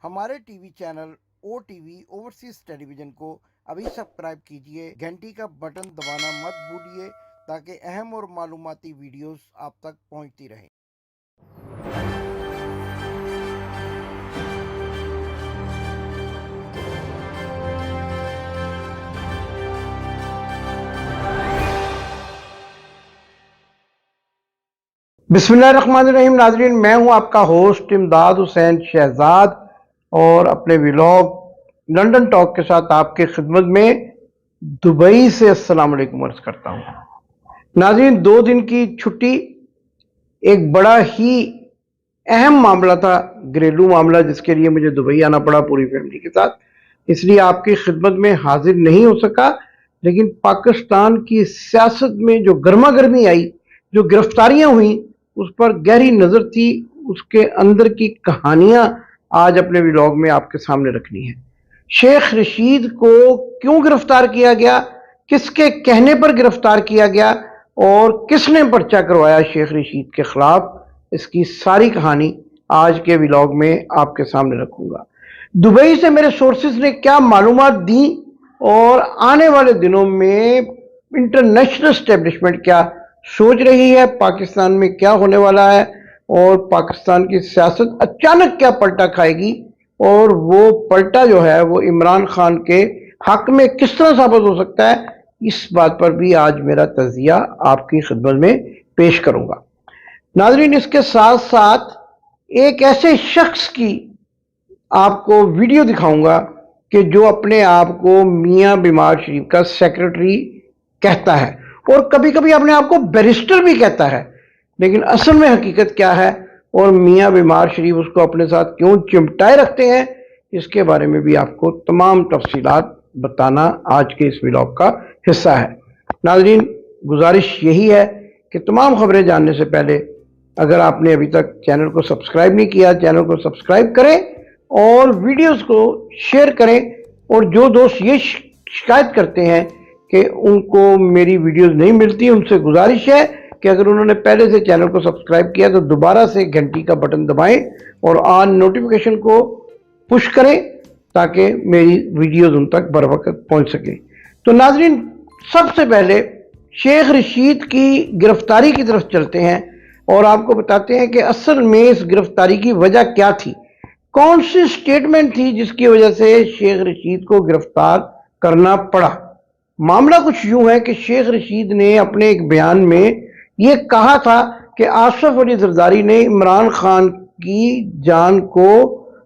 हमारे TV channel ओ TV overseas television को अभी सब्सक्राइब कीजिए, घंटी का बटन दबाना मत भूलिए ताकि अहम और मालूमाती वीडियोस आप तक पहुंचती रहें। बिस्मिल्लाहिर्रहमानिर्रहीम। नाज़रीन, मैं हूं आपका होस्ट इमदाद हुसैन शहजाद और अपने व्लॉग लंदन टॉक के साथ आपके खिदमत में दुबई से अस्सलाम वालेकुम अर्ज करता हूं। नाज़रीन, 2 दिन की छुट्टी एक बड़ा ही अहम मामला था, घरेलू मामला, जिसके लिए मुझे दुबई आना पड़ा पूरी फैमिली के साथ, इसलिए आपकी खिदमत में हाजिर नहीं हो सका। लेकिन पाकिस्तान की सियासत में जो गर्मा गर्मी आई, जो गिरफ्तारियां हुई, उस पर गहरी नज़र थी, उसके अंदर की कहानियां आज अपने व्लॉग में आपके सामने रखनी है। शेख रशीद को क्यों गिरफ्तार किया गया, किसके कहने पर गिरफ्तार किया गया और किसने पर्चा करवाया शेख रशीद के खिलाफ, इसकी सारी कहानी आज के व्लॉग में आपके सामने रखूंगा। दुबई से मेरे सोर्सेज ने क्या मालूमात दी और आने वाले दिनों में इंटरनेशनल एस्टेब्लिशमेंट क्या सोच रही है, पाकिस्तान में क्या होने वाला है और पाकिस्तान की सियासत अचानक क्या पलटा खाएगी और वो पलटा जो है वो इमरान खान के हक में किस तरह साबित हो सकता है, इस बात पर भी आज मेरा तज़किया आपकी खिदमत में पेश करूंगा। नाज़रीन, इसके साथ साथ एक ऐसे शख्स की आपको वीडियो दिखाऊंगा कि जो अपने आप को मियां बीमार शरीफ का सेक्रेटरी कहता है और कभी कभी अपने आप को बैरिस्टर भी कहता है, लेकिन असल में हकीकत क्या है और मियां बीमार शरीफ उसको अपने साथ क्यों चिमटाए रखते हैं, इसके बारे में भी आपको तमाम तफसीलात बताना आज के इस व्लॉग का हिस्सा है। नाज़रीन, गुजारिश यही है कि तमाम खबरें जानने से पहले अगर आपने अभी तक चैनल को सब्सक्राइब नहीं किया, चैनल को सब्सक्राइब करें और वीडियोस को शेयर करें। और जो दोस्त ये शिकायत करते हैं कि उनको मेरी वीडियोस नहीं मिलती, उनसे गुजारिश है कि अगर उन्होंने पहले से चैनल को सब्सक्राइब किया तो दोबारा से घंटी का बटन दबाएं और ऑन नोटिफिकेशन को पुश करें ताकि मेरी वीडियोस उन तक बर वक्त पहुंच सके। तो नाजरीन, सबसे पहले शेख रशीद की गिरफ्तारी की तरफ चलते हैं और आपको बताते हैं कि असल में इस गिरफ्तारी की वजह क्या थी, कौन सी स्टेटमेंट थी जिसकी वजह से शेख रशीद को गिरफ्तार करना पड़ा। मामला कुछ यूं है कि शेख रशीद ने अपने एक बयान में यह कहा था कि आसिफ अली जरदारी ने इमरान खान की जान को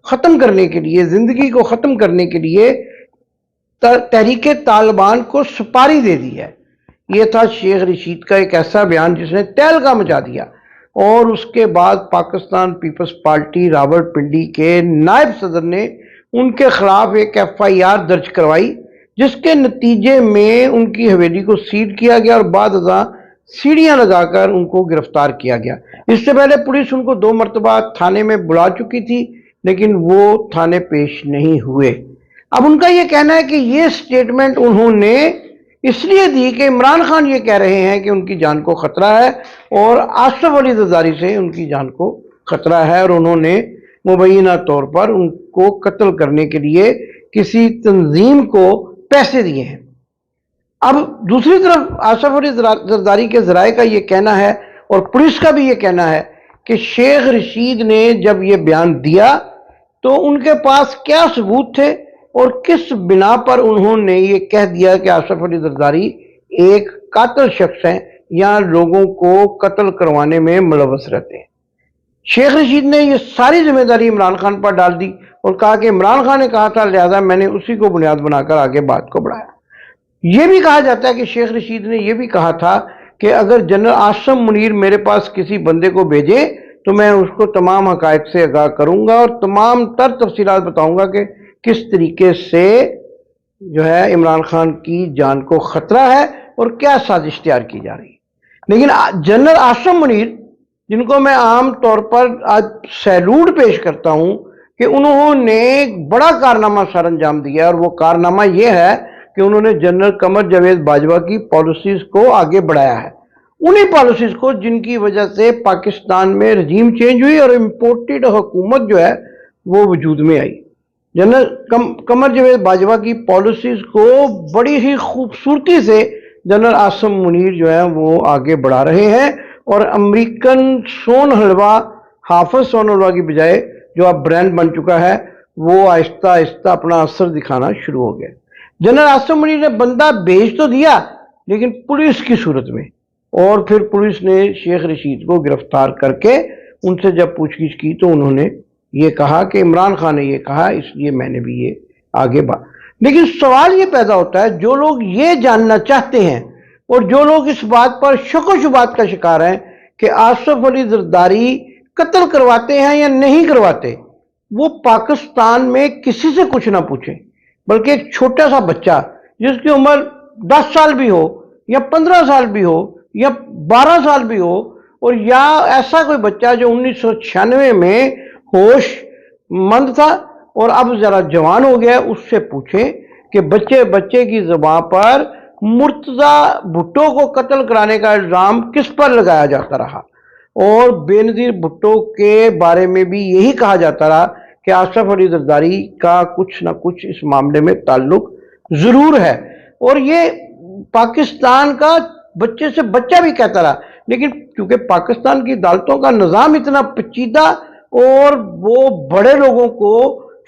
खत्म करने के लिए, जिंदगी को खत्म करने के लिए तहरीक तालिबान को सुपारी दे दी है। यह था शेख रशीद का एक ऐसा बयान जिसने तहलका मचा दिया और उसके बाद पाकिस्तान पीपल्स पार्टी रावलपिंडी के नायब सदर ने उनके खिलाफ एक FIR दर्ज करवाई, जिसके नतीजे में उनकी हवेली को सील किया गया और बाद सीढ़ियां लगाकर उनको गिरफ्तार किया गया। इससे पहले पुलिस उनको 2 मरतबा थाने में बुला चुकी थी, लेकिन वो थाने पेश नहीं हुए। अब उनका यह कहना है कि ये स्टेटमेंट उन्होंने इसलिए दी कि इमरान खान ये कह रहे हैं कि उनकी जान को खतरा है और आसिफ अली जरदारी से उनकी जान को खतरा है और उन्होंने मुबैना तौर पर उनको कत्ल करने के लिए किसी तंजीम को पैसे दिए हैं। अब दूसरी तरफ आसिफ अली जरदारी के जराए का ये कहना है और पुलिस का भी ये कहना है कि शेख रशीद ने जब ये बयान दिया तो उनके पास क्या सबूत थे और किस बिना पर उन्होंने ये कह दिया कि आसिफ अली जरदारी एक कातिल शख्स हैं या लोगों को कत्ल करवाने में मुलव्वस रहते हैं। शेख रशीद ने ये सारी जिम्मेदारी इमरान खान पर डाल दी और कहा कि इमरान खान ने कहा था, लिहाजा मैंने उसी को बुनियाद बनाकर आगे बात को बढ़ाया। यह भी कहा जाता है कि शेख रशीद ने यह भी कहा था कि अगर जनरल आसिम मुनीर मेरे पास किसी बंदे को भेजे तो मैं उसको तमाम हकायक से आगाह करूंगा और तमाम तर तफसीलात बताऊंगा कि किस तरीके से जो है इमरान खान की जान को खतरा है और क्या साजिश तैयार की जा रही है। लेकिन जनरल आसिम मुनीर, जिनको मैं आम तौर पर आज सैल्यूट पेश करता हूं कि उन्होंने एक बड़ा कारनामा सर अंजाम दिया और वो कारनामा यह है कि उन्होंने जनरल कमर जावेद बाजवा की पॉलिसीज को आगे बढ़ाया है, उन्हीं पॉलिसीज को जिनकी वजह से पाकिस्तान में रजीम चेंज हुई और इम्पोर्टेड हुकूमत जो है वो वजूद में आई। जनरल कमर जावेद बाजवा की पॉलिसीज को बड़ी ही खूबसूरती से जनरल आसिम मुनीर जो है वो आगे बढ़ा रहे हैं, और अमेरिकन सोन हलवा, हाफिज सोन हलवा की बजाय जो अब ब्रांड बन चुका है, वो आहिस्ता आहिस्ता अपना असर दिखाना शुरू हो गया। जनरल आसिम मुनीर ने बंदा भेज तो दिया, लेकिन पुलिस की सूरत में, और फिर पुलिस ने शेख रशीद को गिरफ्तार करके उनसे जब पूछगिछ की तो उन्होंने ये कहा कि इमरान खान ने ये कहा, इसलिए मैंने भी ये आगे बढ़ा। लेकिन सवाल ये पैदा होता है, जो लोग ये जानना चाहते हैं और जो लोग इस बात पर शक व शुबात का शिकार हैं कि आसिफ अली जरदारी कत्ल करवाते हैं या नहीं करवाते, वो पाकिस्तान में किसी से कुछ ना पूछें, बल्कि एक छोटा सा बच्चा जिसकी उम्र 10 साल भी हो या 15 साल भी हो या 12 साल भी हो, और या ऐसा कोई बच्चा जो 1996 में होश मंद था और अब जरा जवान हो गया, उससे पूछें कि बच्चे बच्चे की जुबान पर मुर्तजा भुट्टो को कत्ल कराने का इल्जाम किस पर लगाया जाता रहा, और बेनजीर भुट्टो के बारे में भी यही कहा जाता रहा कि आसिफ अली जरदारी का कुछ ना कुछ इस मामले में ताल्लुक जरूर है, और ये पाकिस्तान का बच्चे से बच्चा भी कहता रहा। लेकिन क्योंकि पाकिस्तान की अदालतों का निज़ाम इतना पेचीदा और वो बड़े लोगों को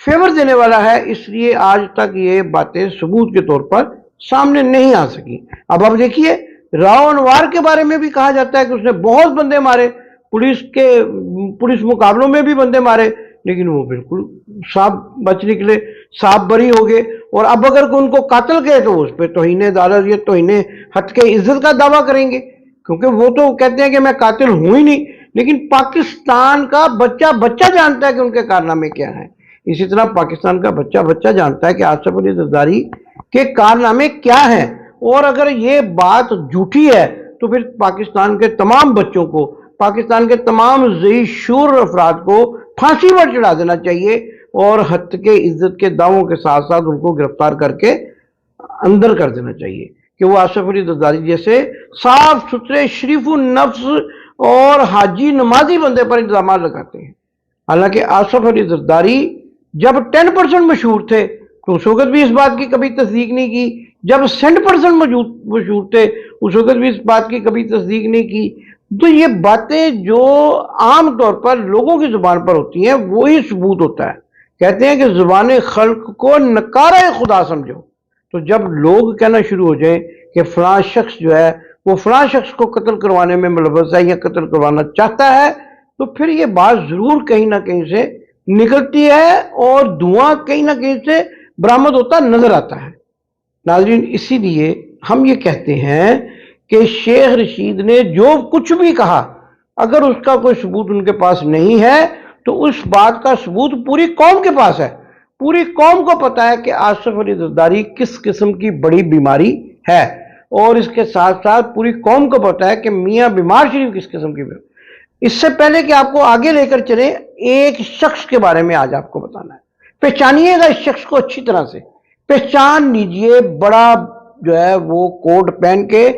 फेवर देने वाला है, इसलिए आज तक ये बातें सबूत के तौर पर सामने नहीं आ सकी। अब आप देखिए, राव अनवार के बारे में भी कहा जाता है कि उसने बहुत बंदे मारे, पुलिस मुकाबलों में भी बंदे मारे, लेकिन वो बिल्कुल साफ बच निकले, साफ बरी हो गए, और अब अगर उनको कातिल कहे तो उस पर तौहीन अदालत या तौहीन हद के इज्जत का दावा करेंगे, क्योंकि वो तो कहते हैं कि मैं कातिल हूं ही नहीं। लेकिन पाकिस्तान का बच्चा बच्चा जानता है कि उनके कारनामे क्या हैं। इसी तरह पाकिस्तान का बच्चा बच्चा जानता है कि आसिफ अली जरदारी के कारनामे क्या हैं, और अगर ये बात झूठी है तो फिर पाकिस्तान के तमाम बच्चों को, पाकिस्तान के तमाम ज़ही शूर अफराद को फांसी पर चढ़ा देना चाहिए, और हद के इज्जत के दावों के साथ साथ उनको गिरफ्तार करके अंदर कर देना चाहिए कि वो आसिफ अली जरदारी जैसे साफ सुथरे शरीफुन नफ्स और हाजी नमाजी बंदे पर इल्जाम लगाते हैं। हालांकि आसिफ अली जरदारी जब 10% मशहूर थे तो उस वक्त भी इस बात की कभी तस्दीक नहीं की, जब 100% मशहूर थे उस वक्त भी इस बात की कभी तस्दीक नहीं की। तो ये बातें जो आम तौर पर लोगों की जुबान पर होती हैं वही सबूत होता है। कहते हैं कि जुबान खल्क को नकारा खुदा समझो। तो जब लोग कहना शुरू हो जाए कि फलां शख्स जो है वो फलां शख्स को कत्ल करवाने में मुलव्वस है या कत्ल करवाना चाहता है, तो फिर ये बात जरूर कहीं ना कहीं से निकलती है और धुआं कहीं ना कहीं से बरामद होता नजर आता है। नाज़रीन, इसीलिए हम ये कहते हैं कि शेख रशीद ने जो कुछ भी कहा, अगर उसका कोई सबूत उनके पास नहीं है तो उस बात का सबूत पूरी कौम के पास है। पूरी कौम को पता है कि आसिफ अली जरदारी किस किस्म की बड़ी बीमारी है, और इसके साथ साथ पूरी कौम को पता है कि मियां बीमार शरीफ किस किस्म की बीमारी। इससे पहले कि आपको आगे लेकर चले, एक शख्स के बारे में आज आपको बताना है। पहचानिएगा इस शख्स को अच्छी तरह से, पहचान लीजिए। बड़ा जो है वो कोट पहन के,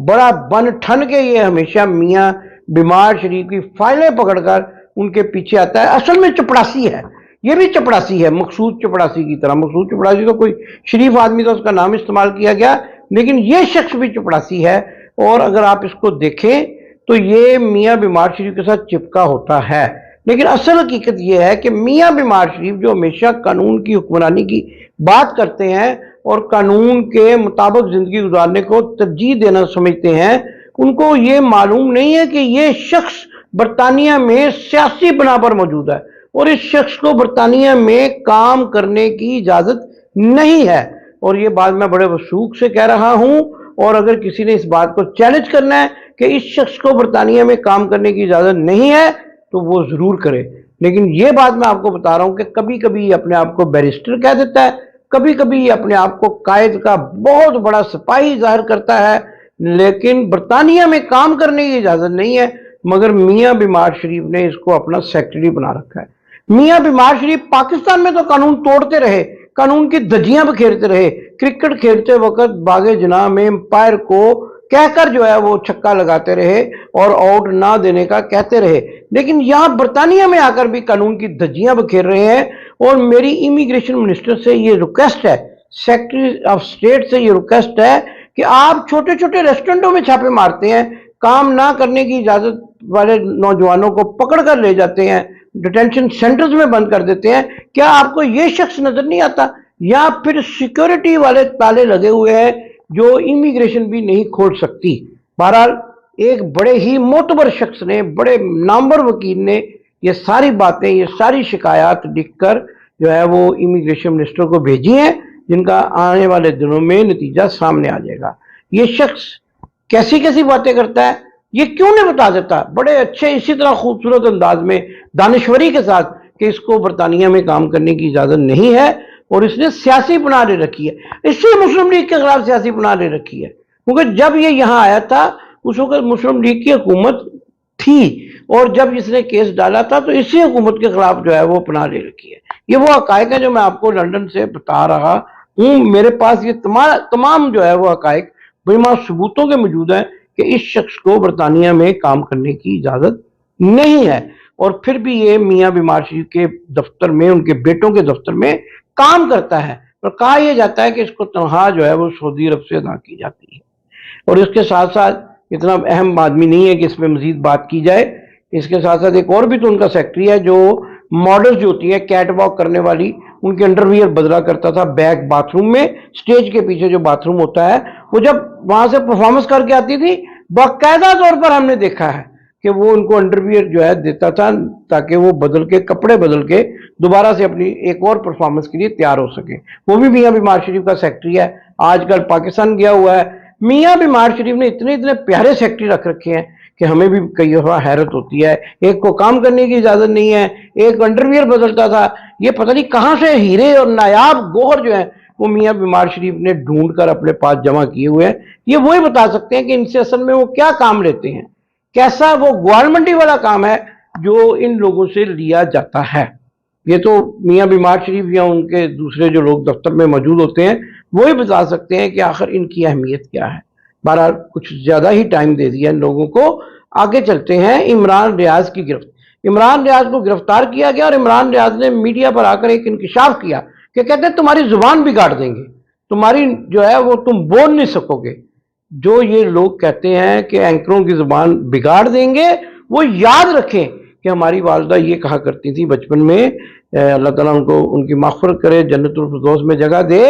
बड़ा बन ठन के ये हमेशा मियां बीमार शरीफ की फाइलें पकड़कर उनके पीछे आता है। असल में चपड़ासी है, ये भी चपड़ासी है, मकसूद चपड़ासी की तरह। मकसूद चपड़ासी तो कोई शरीफ आदमी था, उसका नाम इस्तेमाल किया गया, लेकिन ये शख्स भी चपड़ासी है। और अगर आप इसको देखें तो ये मियां बीमार शरीफ के साथ चिपका होता है। लेकिन असल हकीकत यह है कि मियां बीमार शरीफ जो हमेशा कानून की हुक्मरानी की बात करते हैं और कानून के मुताबिक जिंदगी गुजारने को तरजीह देना समझते हैं, उनको ये मालूम नहीं है कि ये शख्स बरतानिया में सियासी बना पर मौजूद है और इस शख्स को बरतानिया में काम करने की इजाजत नहीं है। और ये बात मैं बड़े वसूख से कह रहा हूं, और अगर किसी ने इस बात को चैलेंज करना है कि इस शख्स को बरतानिया में काम करने की इजाजत नहीं है तो वो जरूर करे। लेकिन ये बात मैं आपको बता रहा हूं कि कभी कभी अपने आप को बैरिस्टर कह देता है, कभी कभी अपने आप को कायद का बहुत बड़ा सिपाही जाहिर करता है, लेकिन बरतानिया में काम करने की इजाजत नहीं है। मगर मियां बीमार शरीफ ने इसको अपना सेक्रेटरी बना रखा है। मियां बीमार शरीफ पाकिस्तान में तो कानून तोड़ते रहे, कानून की धज्जियां बिखेरते रहे, क्रिकेट खेलते वक्त बागे जनाह में अंपायर को कहकर जो है वो छक्का लगाते रहे और आउट ना देने का कहते रहे। लेकिन यहां बरतानिया में आकर भी कानून की धज्जियां बिखेर रहे हैं اور میری امیگریشن منسٹر سے یہ ریکویسٹ ہے، سیکرٹری آف اسٹیٹ سے یہ ریکویسٹ ہے کہ آپ چھوٹے چھوٹے ریسٹورنٹوں میں چھاپے مارتے ہیں، کام نہ کرنے کی اجازت والے نوجوانوں کو پکڑ کر لے جاتے ہیں، ڈیٹینشن سینٹرز میں بند کر دیتے ہیں، کیا آپ کو یہ شخص نظر نہیں آتا؟ یا پھر سیکیورٹی والے تالے لگے ہوئے ہیں جو امیگریشن بھی نہیں کھول سکتی؟ بہرحال ایک بڑے ہی معتبر شخص نے، بڑے نامور وکیل نے یہ ساری باتیں، یہ ساری شکایات لکھ کر جو ہے وہ امیگریشن منسٹر کو بھیجی ہیں، جن کا آنے والے دنوں میں نتیجہ سامنے آ جائے گا۔ یہ شخص کیسی کیسی باتیں کرتا ہے، یہ کیوں نہیں بتا دیتا بڑے اچھے اسی طرح خوبصورت انداز میں، دانشوری کے ساتھ، کہ اس کو برطانیہ میں کام کرنے کی اجازت نہیں ہے اور اس نے سیاسی پناہ لے رکھی ہے، اسی مسلم لیگ کے خلاف سیاسی پناہ لے رکھی ہے، کیونکہ جب یہ یہاں آیا تھا اس وقت مسلم لیگ کی حکومت تھی، اور جب اس نے کیس ڈالا تھا تو اسی حکومت کے خلاف جو ہے وہ پناہ لے رکھی ہے۔ یہ وہ حقائق ہے جو میں آپ کو لندن سے بتا رہا ہوں، میرے پاس یہ تمام جو ہے وہ حقائق بما ثبوتوں کے موجود ہیں کہ اس شخص کو برطانیہ میں کام کرنے کی اجازت نہیں ہے، اور پھر بھی یہ میاں بیمار شریف کے دفتر میں، ان کے بیٹوں کے دفتر میں کام کرتا ہے، اور کہا یہ جاتا ہے کہ اس کو تنخواہ جو ہے وہ سعودی عرب سے ادا کی جاتی ہے۔ اور اس کے ساتھ ساتھ اتنا اہم آدمی نہیں ہے کہ اس پہ مزید بات کی جائے، اس کے ساتھ ساتھ ایک اور بھی تو ان کا سیکٹری ہے جو ماڈلز جو ہوتی ہیں کیٹ واک کرنے والی، ان کے انڈر ویئر بدلا کرتا تھا بیک باتھ روم میں، سٹیج کے پیچھے جو باتھ روم ہوتا ہے، وہ جب وہاں سے پرفارمنس کر کے آتی تھی باقاعدہ طور پر ہم نے دیکھا ہے کہ وہ ان کو انڈر ویئر جو ہے دیتا تھا تاکہ وہ بدل کے، کپڑے بدل کے دوبارہ سے اپنی ایک اور پرفارمنس کے لیے تیار ہو سکے۔ وہ بھی میاں بیمار شریف کا سیکٹری ہے، آج کل پاکستان گیا ہوا ہے۔ میاں بیمار شریف نے اتنے پیارے سیکٹری رکھ رکھے ہیں کہ ہمیں بھی کئی دفعہ حیرت ہوتی ہے، ایک کو کام کرنے کی اجازت نہیں ہے، ایک انڈر ویئر بدلتا تھا، یہ پتہ نہیں کہاں سے ہیرے اور نایاب گوہر جو ہیں وہ میاں بیمار شریف نے ڈھونڈ کر اپنے پاس جمع کیے ہوئے ہیں۔ یہ وہی بتا سکتے ہیں کہ ان سے اصل میں وہ کیا کام لیتے ہیں، کیسا وہ گوالمنڈی والا کام ہے جو ان لوگوں سے لیا جاتا ہے۔ یہ تو میاں بیمار شریف یا ان کے دوسرے جو لوگ دفتر میں موجود ہوتے ہیں وہی بتا سکتے ہیں کہ آخر ان کی اہمیت کیا ہے۔ بہرحال کچھ زیادہ ہی ٹائم دے دیا ان لوگوں کو، آگے چلتے ہیں۔ عمران ریاض کی گرفت، عمران ریاض کو گرفتار کیا گیا، اور عمران ریاض نے میڈیا پر آ کر ایک انکشاف کیا کہ کہتے ہیں تمہاری زبان بگاڑ دیں گے، تمہاری جو ہے وہ تم بول نہیں سکو گے۔ جو یہ لوگ کہتے ہیں کہ اینکروں کی زبان بگاڑ دیں گے، وہ یاد رکھیں کہ ہماری والدہ یہ کہا کرتی تھی بچپن میں، اللہ تعالیٰ ان کو ان کی مغفرت کرے، جنت الفردوس میں جگہ دے،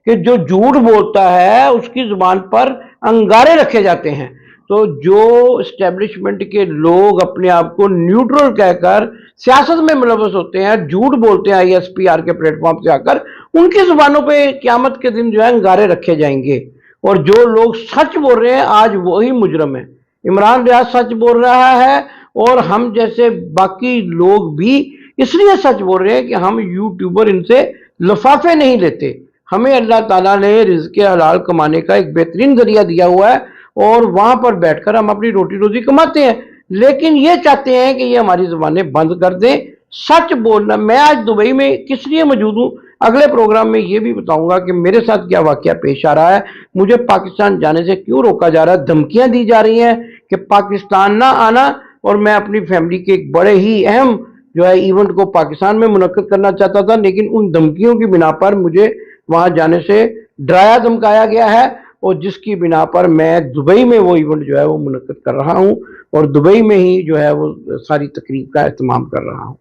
کہ جو جھوٹ بولتا ہے اس کی زبان پر انگارے رکھے جاتے ہیں۔ تو جو اسٹیبلشمنٹ کے لوگ اپنے آپ کو نیوٹرل کہہ کر سیاست میں ملوث ہوتے ہیں، جھوٹ بولتے ہیں آئی ایس پی آر کے پلیٹ فارم سے آ کر، ان کی زبانوں پہ قیامت کے دن جو ہے انگارے رکھے جائیں گے، اور جو لوگ سچ بول رہے ہیں آج وہی مجرم ہیں۔ عمران ریاض سچ بول رہا ہے، اور ہم جیسے باقی لوگ بھی اس لیے سچ بول رہے ہیں کہ ہم یوٹیوبر ان سے لفافے نہیں لیتے، ہمیں اللہ تعالیٰ نے رزق حلال کمانے کا ایک بہترین ذریعہ دیا ہوا ہے، اور وہاں پر بیٹھ کر ہم اپنی روٹی روزی کماتے ہیں، لیکن یہ چاہتے ہیں کہ یہ ہماری زبانیں بند کر دیں۔ سچ بولنا، میں آج دبئی میں کس لیے موجود ہوں، اگلے پروگرام میں یہ بھی بتاؤں گا کہ میرے ساتھ کیا واقعہ پیش آ رہا ہے، مجھے پاکستان جانے سے کیوں روکا جا رہا ہے، دھمکیاں دی جا رہی ہیں کہ پاکستان نہ آنا، اور میں اپنی فیملی کے ایک بڑے ہی اہم جو ہے ایونٹ کو پاکستان میں منعقد کرنا چاہتا تھا، لیکن ان دھمکیوں کی بنا پر مجھے وہاں جانے سے ڈرایا دھمکایا گیا ہے، اور جس کی بنا پر میں دبئی میں وہ ایونٹ جو ہے وہ منعقد کر رہا ہوں، اور دبئی میں ہی جو ہے وہ ساری تقریب کا اہتمام کر رہا ہوں۔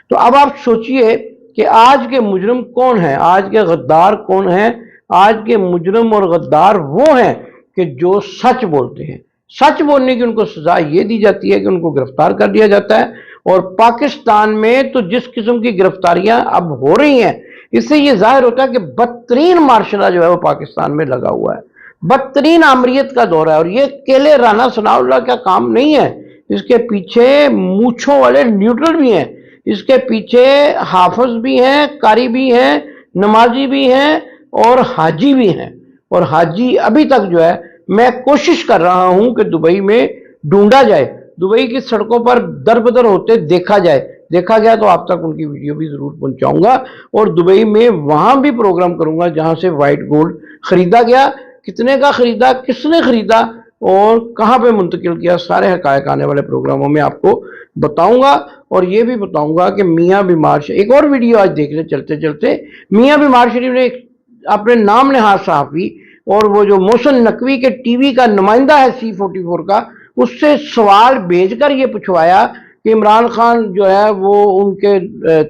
تو اب آپ سوچئے کہ آج کے مجرم کون ہیں، آج کے غدار کون ہیں؟ آج کے مجرم اور غدار وہ ہیں کہ جو سچ بولتے ہیں۔ سچ بولنے کی ان کو سزا یہ دی جاتی ہے کہ ان کو گرفتار کر لیا جاتا ہے، اور پاکستان میں تو جس قسم کی گرفتاریاں اب ہو رہی ہیں، اس سے یہ ظاہر ہوتا ہے کہ بدترین معاشرہ جو ہے وہ پاکستان میں لگا ہوا ہے، بدترین آمریت کا دور ہے، اور یہ کیلے رانا ثناء اللہ کا کام نہیں ہے، اس کے پیچھے مونچھوں والے نیوٹرل بھی ہیں، اس کے پیچھے حافظ بھی ہیں، قاری بھی ہیں، نمازی بھی ہیں، اور حاجی بھی ہیں، اور حاجی ابھی تک جو ہے میں کوشش کر رہا ہوں کہ دبئی میں ڈھونڈا جائے، دبئی کی سڑکوں پر در بدر ہوتے دیکھا جائے، دیکھا گیا تو آپ تک ان کی ویڈیو بھی ضرور پہنچاؤں گا، اور دبئی میں وہاں بھی پروگرام کروں گا جہاں سے وائٹ گولڈ خریدا گیا، کتنے کا خریدا، کس نے خریدا، اور کہاں پہ منتقل کیا، سارے حقائق آنے والے پروگراموں میں آپ کو بتاؤں گا. اور یہ بھی بتاؤں گا کہ میاں بیمار شریف، ایک اور ویڈیو آج دیکھ لیں چلتے چلتے. میاں بیمار شریف نے اپنے نام نہاد صحافی اور وہ جو محسن نقوی کے ٹی وی کا نمائندہ ہے C44 کا، اس سے سوال بھیج کر یہ پوچھوایا کہ عمران خان جو ہے وہ ان کے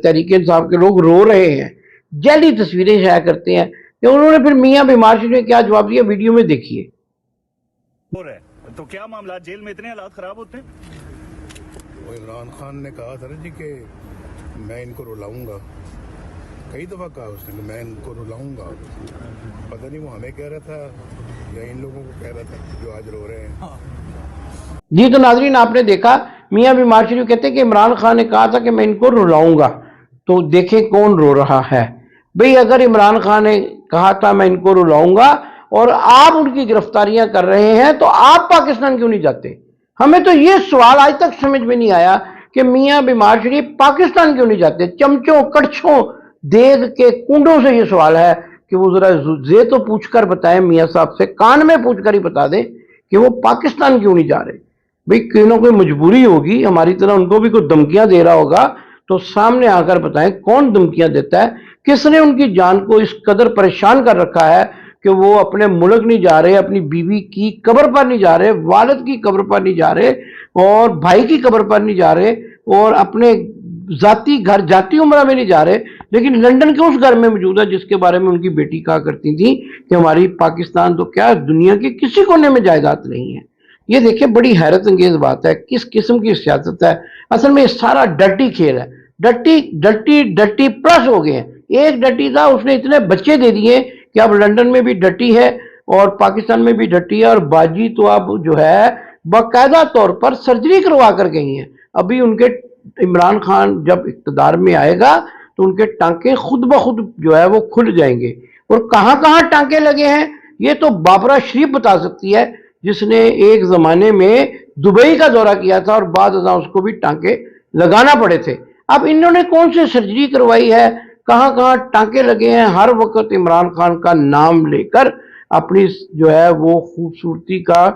تحریک انصاف کے لوگ رو رہے ہیں، جعلی تصویریں شائع کرتے ہیں. کہ انہوں نے پھر میاں بیمار شریف نے کیا جواب دیا، ویڈیو میں دیکھیے. تو کیا معاملات جیل میں اتنے حالات خراب ہوتے ہیں؟ وہ عمران خان نے کہا تھا نا جی کہ میں ان کو رلاؤں گا، کئی دفعہ کہا اس نے کہ میں ان کو رلاؤں گا. پتہ نہیں وہ ہمیں کہہ رہا تھا یا ان لوگوں کو کہہ رہا تھا جو آج رو رہے ہیں. جی تو ناظرین آپ نے دیکھا میاں بیمار شریف کہتے ہیں کہ عمران خان نے کہا تھا کہ میں ان کو رلاؤں گا. تو دیکھیں کون رو رہا ہے بھئی. اگر عمران خان نے کہا تھا میں ان کو رلاؤں گا اور آپ ان کی گرفتاریاں کر رہے ہیں تو آپ پاکستان کیوں نہیں جاتے؟ ہمیں تو یہ سوال آج تک سمجھ میں نہیں آیا کہ میاں بیمار شریف پاکستان کیوں نہیں جاتے. چمچوں کڑچھوں دیگ کے کنڈوں سے یہ سوال ہے کہ وہ ذرا تو پوچھ کر بتائیں، میاں صاحب سے کان میں پوچھ کر ہی بتا دیں کہ وہ پاکستان کیوں نہیں جا رہے. بھئی کوئی نہ کوئی مجبوری ہوگی، ہماری طرح ان کو بھی کوئی دھمکیاں دے رہا ہوگا تو سامنے آ کر بتائیں کون دھمکیاں دیتا ہے، کس نے ان کی جان کو اس قدر پریشان کر رکھا ہے کہ وہ اپنے ملک نہیں جا رہے، اپنی بیوی کی قبر پر نہیں جا رہے، والد کی قبر پر نہیں جا رہے اور بھائی کی قبر پر نہیں جا رہے اور اپنے ذاتی گھر جاتی عمرہ میں نہیں جا رہے، لیکن لندن کے اس گھر میں موجود ہے جس کے بارے میں ان کی بیٹی کہا کرتی تھی کہ ہماری پاکستان تو کیا دنیا کے کسی کونے میں جائیداد نہیں ہے. یہ دیکھیں بڑی حیرت انگیز بات ہے، کس قسم کی سیاست ہے. اصل میں یہ سارا ڈرٹی کھیل ہے، ڈرٹی پلس ہو گئے ہیں. ایک ڈرٹی تھا، اس نے اتنے بچے دے دیے کہ اب لندن میں بھی ڈرٹی ہے اور پاکستان میں بھی ڈرٹی ہے. اور باجی تو اب جو ہے باقاعدہ طور پر سرجری کروا کر گئی ہیں. ابھی ان کے عمران خان جب اقتدار میں آئے گا تو ان کے ٹانکے خود بخود جو ہے وہ کھل جائیں گے. اور کہاں کہاں ٹانکے لگے ہیں یہ تو بابرہ شریف بتا سکتی ہے، جس نے ایک زمانے میں دبئی کا دورہ کیا تھا اور بعد ازاں اس کو بھی ٹانکے لگانا پڑے تھے. اب انہوں نے کون سے سرجری کروائی ہے، کہاں کہاں ٹانکے لگے ہیں. ہر وقت عمران خان کا نام لے کر اپنی جو ہے وہ خوبصورتی کا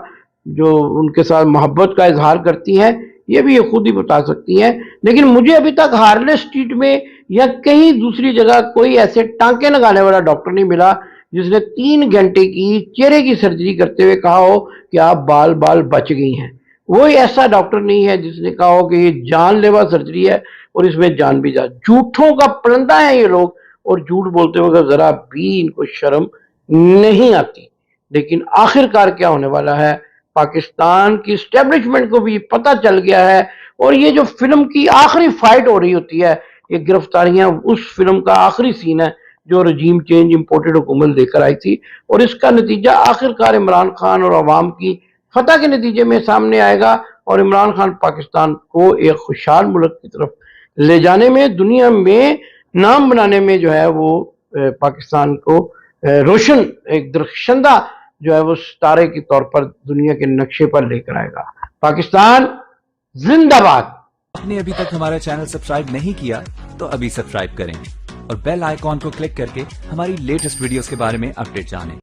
جو ان کے ساتھ محبت کا اظہار کرتی ہیں، یہ بھی یہ خود ہی بتا سکتی ہیں. لیکن مجھے ابھی تک ہارلے اسٹریٹ میں یا کہیں دوسری جگہ کوئی ایسے ٹانکے لگانے والا ڈاکٹر نہیں ملا جس نے 3 گھنٹے کی چہرے کی سرجری کرتے ہوئے کہا ہو کہ آپ بال بچ گئی ہیں. وہی ایسا ڈاکٹر نہیں ہے جس نے کہا ہو کہ یہ جان لیوا سرجری ہے اور اس میں جان بھی جا. جھوٹوں کا پلندہ ہے یہ لوگ اور جھوٹ بولتے وقت ذرا بھی ان کو شرم نہیں آتی. لیکن آخر کار کیا ہونے والا ہے، پاکستان کی اسٹیبلشمنٹ کو بھی پتہ چل گیا ہے. اور یہ جو فلم کی آخری فائٹ ہو رہی ہوتی ہے، یہ گرفتاریاں اس فلم کا آخری سین ہے جو رجیم چینج امپورٹڈ حکومت لے کر آئی تھی. اور اس کا نتیجہ آخر کار عمران خان اور عوام کی فتح کے نتیجے میں سامنے آئے گا اور عمران خان پاکستان کو ایک خوشحال ملک کی طرف لے جانے میں، دنیا میں نام بنانے میں جو ہے وہ پاکستان کو روشن ایک درخشندہ جو ہے وہ ستارے کے طور پر دنیا کے نقشے پر لے کر آئے گا. پاکستان زندہ باد. آپ نے ابھی تک ہمارا چینل سبسکرائب نہیں کیا تو ابھی سبسکرائب کریں اور بیل آئیکن کو کلک کر کے ہماری لیٹسٹ ویڈیوز کے بارے میں اپڈیٹ جانیں.